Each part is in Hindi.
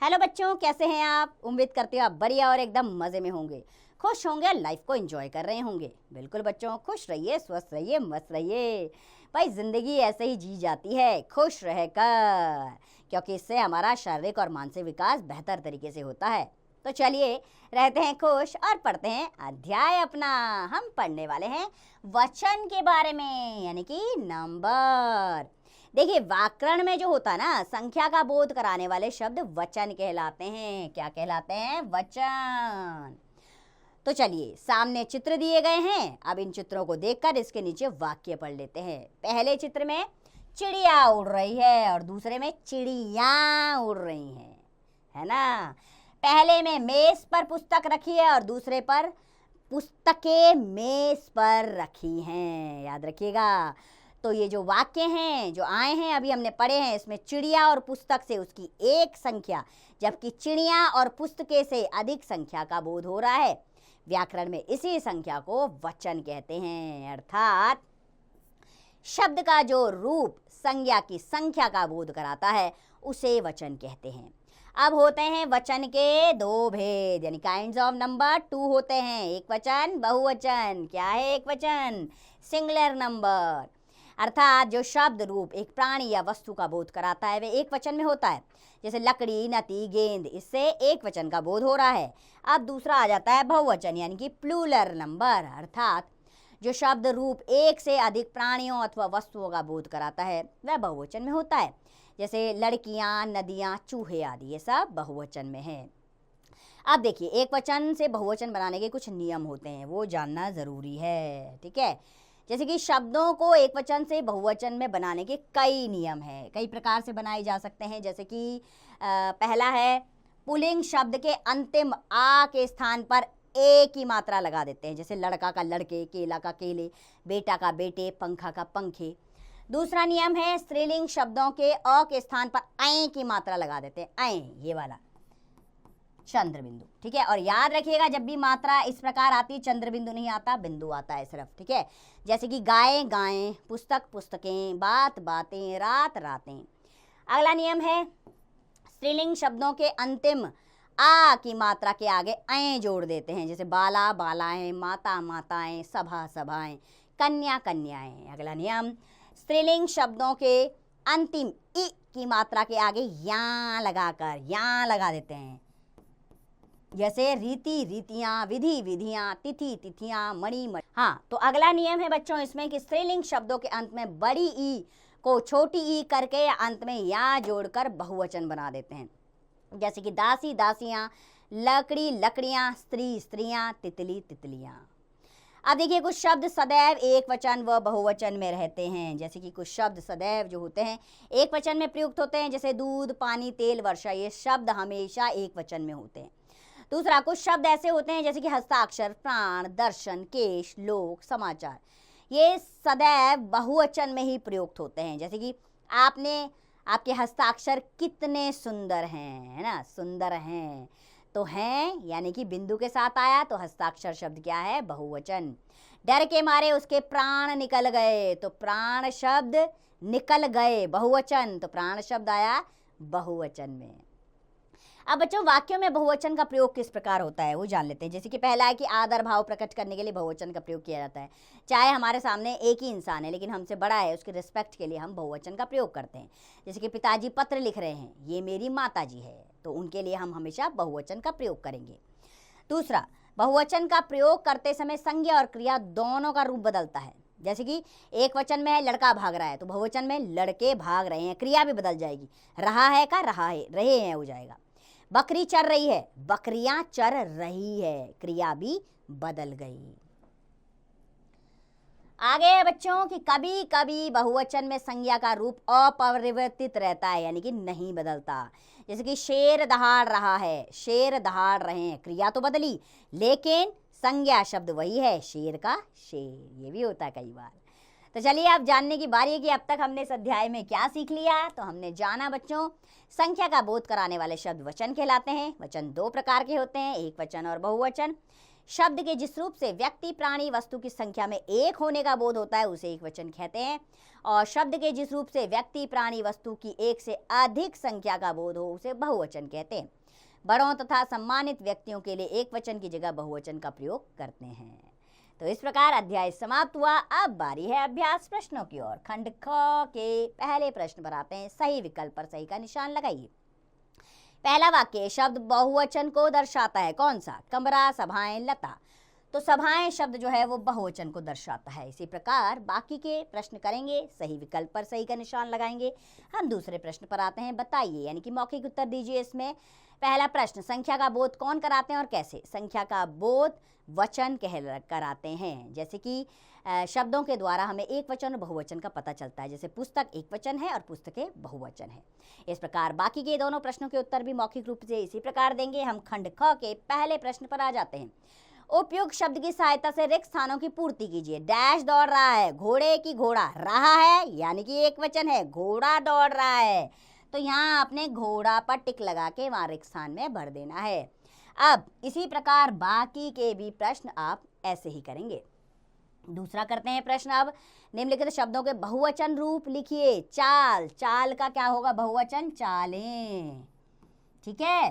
हेलो बच्चों, कैसे हैं आप? उम्मीद करती हूँ आप बढ़िया और एकदम मज़े में होंगे, खुश होंगे, लाइफ को एंजॉय कर रहे होंगे। बिल्कुल बच्चों, खुश रहिए, स्वस्थ रहिए, मस्त रहिए। भाई ज़िंदगी ऐसे ही जी जाती है, खुश रहकर, क्योंकि इससे हमारा शारीरिक और मानसिक विकास बेहतर तरीके से होता है। तो चलिए रहते हैं खुश और पढ़ते हैं अध्याय अपना। हम पढ़ने वाले हैं वचन के बारे में, यानी कि नंबर। देखिए, व्याकरण में जो होता है ना, संख्या का बोध कराने वाले शब्द वचन कहलाते हैं। क्या कहलाते हैं? वचन। तो चलिए, सामने चित्र दिए गए हैं। अब इन चित्रों को देखकर इसके नीचे वाक्य पढ़ लेते हैं। पहले चित्र में चिड़िया उड़ रही है और दूसरे में चिड़ियाँ उड़ रही हैं, है ना। पहले में मेज पर पुस्तक रखी है और दूसरे पर पुस्तकें मेज पर रखी हैं। याद रखिएगा। तो ये जो वाक्य हैं जो आए हैं अभी हमने पढ़े हैं, इसमें चिड़िया और पुस्तक से उसकी एक संख्या, जबकि चिड़िया और पुस्तकें से अधिक संख्या का बोध हो रहा है। व्याकरण में इसी संख्या को वचन कहते हैं, अर्थात शब्द का जो रूप संज्ञा की संख्या का बोध कराता है उसे वचन कहते हैं। अब होते हैं वचन के दो भेद, यानी काइंड्स ऑफ नंबर टू होते हैं। एक वचन, बहुवचन। क्या है एक वचन? Singular number. अर्थात जो शब्द रूप एक प्राणी या वस्तु का बोध कराता है वह एक वचन में होता है। जैसे लकड़ी, नती, गेंद, इससे एक वचन का बोध हो रहा है। अब दूसरा आ जाता है बहुवचन, यानी कि प्लूरल नंबर। अर्थात जो शब्द रूप एक से अधिक प्राणियों अथवा वस्तुओं का बोध कराता है वह बहुवचन में होता है। जैसे लड़कियां, नदियां, चूहे आदि, ये सब बहुवचन में है। अब देखिए, एक वचन से बहुवचन बनाने के कुछ नियम होते हैं, वो जानना ज़रूरी है। ठीक है। जैसे कि शब्दों को एक वचन से बहुवचन में बनाने के कई नियम हैं, कई प्रकार से बनाए जा सकते हैं। जैसे कि पहला है, पुल्लिंग शब्द के अंतिम आ के स्थान पर ए की मात्रा लगा देते हैं। जैसे लड़का का लड़के, केला का केले, बेटा का बेटे, पंखा का पंखे। दूसरा नियम है, स्त्रीलिंग शब्दों के अ के स्थान पर ऐ की मात्रा लगा देते हैं। ऐ, ये वाला चंद्र बिंदु। ठीक है। और याद रखिएगा, जब भी मात्रा इस प्रकार आती है, चंद्र बिंदु नहीं आता, बिंदु आता है सिर्फ। ठीक है। जैसे कि गाय गायें, पुस्तक पुस्तकें, बात बातें, रात रातें। अगला नियम है, स्त्रीलिंग शब्दों के अंतिम आ की मात्रा के आगे ऐ जोड़ देते हैं। जैसे बाला बालाएं, माता माताएं, सभा सभाएं, कन्या कन्याएं। अगला नियम, स्त्रीलिंग शब्दों के अंतिम इ की मात्रा के आगे या लगा देते हैं। जैसे रीति रीतियां, विधि विधियां, तिथि तिथियां, मणि मणि। हाँ, तो अगला नियम है बच्चों इसमें कि स्त्रीलिंग शब्दों के अंत में बड़ी ई को छोटी ई करके या अंत में या जोड़कर बहुवचन बना देते हैं। जैसे कि दासी दासियां, लकड़ी लकड़ियां, स्त्री स्त्रियां, तितली तितलियां। अब देखिए, कुछ शब्द सदैव एक वचन व बहुवचन में रहते हैं। जैसे कि कुछ शब्द सदैव जो होते हैं एक वचन में प्रयुक्त होते हैं। जैसे दूध, पानी, तेल, वर्षा, ये शब्द हमेशा एक वचन में होते हैं। दूसरा, कुछ शब्द ऐसे होते हैं जैसे कि हस्ताक्षर, प्राण, दर्शन, केश, लोक, समाचार, ये सदैव बहुवचन में ही प्रयुक्त होते हैं। जैसे कि आपके हस्ताक्षर कितने सुंदर हैं, है ना, सुंदर हैं। तो हैं यानी कि बिंदु के साथ आया, तो हस्ताक्षर शब्द क्या है? बहुवचन। डर के मारे उसके प्राण निकल गए, तो प्राण शब्द निकल गए, बहुवचन, तो प्राण शब्द आया बहुवचन में। अब बच्चों, वाक्यों में बहुवचन का प्रयोग किस प्रकार होता है वो जान लेते हैं। जैसे कि पहला है कि आदर भाव प्रकट करने के लिए बहुवचन का प्रयोग किया जाता है। चाहे हमारे सामने एक ही इंसान है लेकिन हमसे बड़ा है, उसके रिस्पेक्ट के लिए हम बहुवचन का प्रयोग करते हैं। जैसे कि पिताजी पत्र लिख रहे हैं, ये मेरी माता जी है, तो उनके लिए हम हमेशा बहुवचन का प्रयोग करेंगे। दूसरा, बहुवचन का प्रयोग करते समय संज्ञा और क्रिया दोनों का रूप बदलता है। जैसे कि एक वचन में है लड़का भाग रहा है, तो बहुवचन में लड़के भाग रहे हैं, क्रिया भी बदल जाएगी। रहा है का रहा है, रहे हैं हो जाएगा। बकरी चर रही है, बकरियां चर रही है, क्रिया भी बदल गई। आगे है बच्चों कि कभी कभी बहुवचन में संज्ञा का रूप अपरिवर्तित रहता है, यानी कि नहीं बदलता। जैसे कि शेर दहाड़ रहा है, शेर दहाड़ रहे हैं, क्रिया तो बदली लेकिन संज्ञा शब्द वही है, शेर का शेर। ये भी होता है कई बार। तो चलिए, अब जानने की बारी है कि अब तक हमने इस अध्याय में क्या सीख लिया। तो हमने जाना बच्चों, संख्या का बोध कराने वाले शब्द वचन कहलाते हैं। वचन दो प्रकार के होते हैं, एक वचन और बहुवचन। शब्द के जिस रूप से व्यक्ति, प्राणी, वस्तु की संख्या में एक होने का बोध होता है उसे एकवचन कहते हैं, और शब्द के जिस रूप से व्यक्ति, प्राणी, वस्तु की एक से अधिक संख्या का बोध हो उसे बहुवचन कहते हैं। बड़ों तथा सम्मानित व्यक्तियों के लिए एकवचन की जगह बहुवचन का प्रयोग करते हैं। तो इस प्रकार अध्याय समाप्त हुआ। अब बारी है अभ्यास प्रश्नों की ओर। खंड ख के पहले प्रश्न पर आते हैं। सही विकल्प पर सही का निशान लगाइए। पहला वाक्य, शब्द बहुवचन को दर्शाता है। कौन सा? कमरा, सभाएं, लता। तो सभाएं शब्द जो है वो बहुवचन को दर्शाता है। इसी प्रकार बाकी के प्रश्न करेंगे, सही विकल्प पर सही का निशान लगाएंगे। हम दूसरे प्रश्न पर आते हैं। बताइए, यानी कि मौखिक उत्तर दीजिए इसमें। पहला प्रश्न, संख्या का बोध कौन कराते हैं और कैसे? संख्या का बोध वचन कराते हैं। जैसे कि शब्दों के द्वारा हमें एक वचन और बहुवचन का पता चलता है। जैसे पुस्तक एक वचन है और पुस्तकें बहुवचन है। इस प्रकार बाकी के दोनों प्रश्नों के उत्तर भी मौखिक रूप से इसी प्रकार देंगे। हम खंड ख के पहले प्रश्न पर आ जाते हैं। उपयुक्त शब्द की सहायता से रिक्त स्थानों की पूर्ति कीजिए। डैश दौड़ रहा है, घोड़े की घोड़ा रहा है, यानी कि एक वचन है, घोड़ा दौड़ रहा है। तो यहाँ आपने घोड़ा पर टिक लगा के वहाँ रिक्त स्थान में भर देना है। अब इसी प्रकार बाकी के भी प्रश्न आप ऐसे ही करेंगे। दूसरा करते हैं प्रश्न। अब निम्नलिखित शब्दों के बहुवचन रूप लिखिए। चाल, चाल का क्या होगा? बहुवचन, चालें। ठीक है,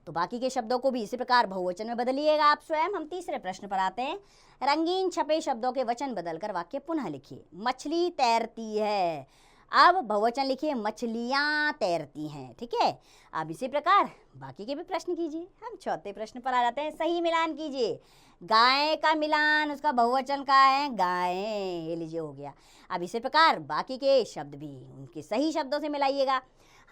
तो बाकी के शब्दों को भी इसी प्रकार बहुवचन में बदलिएगा आप स्वयं। हम तीसरे प्रश्न पर आते हैं। रंगीन छपे शब्दों के वचन बदलकर वाक्य पुनः लिखिए। मछली तैरती है, अब बहुवचन लिखिए, मछलियाँ तैरती हैं। ठीक है, अब इसी प्रकार बाकी के भी प्रश्न कीजिए। हम चौथे प्रश्न पर आ जाते हैं। सही मिलान कीजिए। गाय का मिलान, उसका बहुवचन का है गायें, ये लीजिए हो गया। अब इसी प्रकार बाकी के शब्द भी उनके सही शब्दों से मिलाइएगा।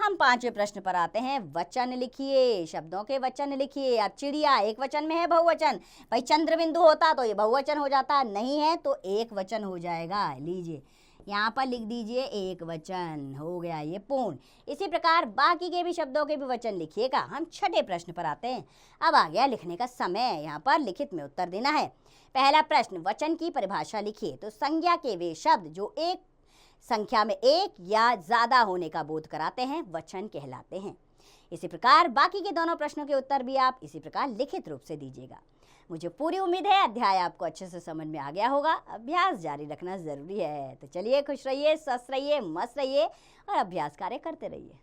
हम पांचवें प्रश्न पर आते हैं। वचन लिखिए, शब्दों के वचन लिखिए। अब चिड़िया एक वचन में है, बहुवचन। भाई चंद्र बिंदु होता तो ये बहुवचन हो जाता, नहीं है तो एक वचन हो जाएगा। लीजिए यहाँ पर लिख दीजिए, एक वचन हो गया, ये पूर्ण। इसी प्रकार बाकी के भी शब्दों के भी वचन लिखिएगा। हम छठे प्रश्न पर आते हैं। अब आ गया लिखने का समय। यहाँ पर लिखित में उत्तर देना है। पहला प्रश्न, वचन की परिभाषा लिखिए। तो संज्ञा के वे शब्द जो एक संख्या में एक या ज्यादा होने का बोध कराते हैं वचन कहलाते हैं। इसी प्रकार बाकी के दोनों प्रश्नों के उत्तर भी आप इसी प्रकार लिखित रूप से दीजिएगा। मुझे पूरी उम्मीद है अध्याय आपको अच्छे से समझ में आ गया होगा। अभ्यास जारी रखना जरूरी है। तो चलिए, खुश रहिए, स्वस्थ रहिए, मस्त रहिए और अभ्यास कार्य करते रहिए।